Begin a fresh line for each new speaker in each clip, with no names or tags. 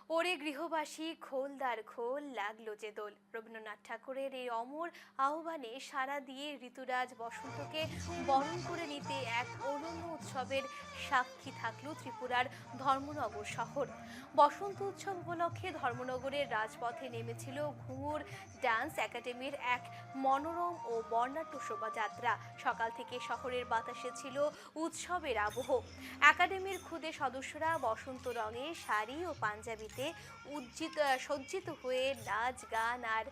ওরে গৃহবাসী খোলদার খোল লাগলো যে দোল। রবীন্দ্রনাথ ঠাকুরের এই অমর আহ্বানে সাড়া দিয়ে ঋতুরাজ বসন্তকে বরণ করে নিতে এক অনন্য উৎসবের সাক্ষী থাকলো ত্রিপুরার ধর্মনগর শহর। বসন্ত উৎসব উপলক্ষে ধর্মনগরের রাজপথে নেমেছিল ঘুঙুর ডান্স একাডেমির এক মনোরম ও বর্ণাঢ্য শোভাযাত্রা। সকাল থেকে শহরের বাতাসে ছিল উৎসবের আবহ। একাডেমির খুদে সদস্যরা বসন্ত রঙে শাড়ি ও পাঞ্জাবিতে সজ্জিত হয়ে নাচ গান আর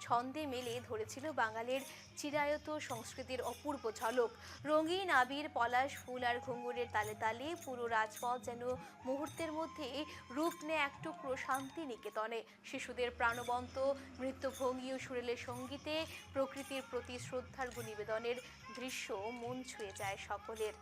ছন্দে মেলে ধরেছিল বাঙালির চিরায়ত সংস্কৃতির অপূর্ব ঝলক। রঙিন আবির, পলাশ ফুল আর ঘুঙুরের তালে তালে পুরো রাজপথ যেন মুহূর্তের মধ্যে রূপ নেয় এক টুকরো শান্তি নিকেতনে। শিশুদের প্রাণবন্ত নৃত্যভঙ্গি ও সুরেলের সঙ্গীতে প্রকৃতির প্রতি শ্রদ্ধার্ঘ্য নিবেদনের দৃশ্য মন ছুঁয়ে যায় সকলের।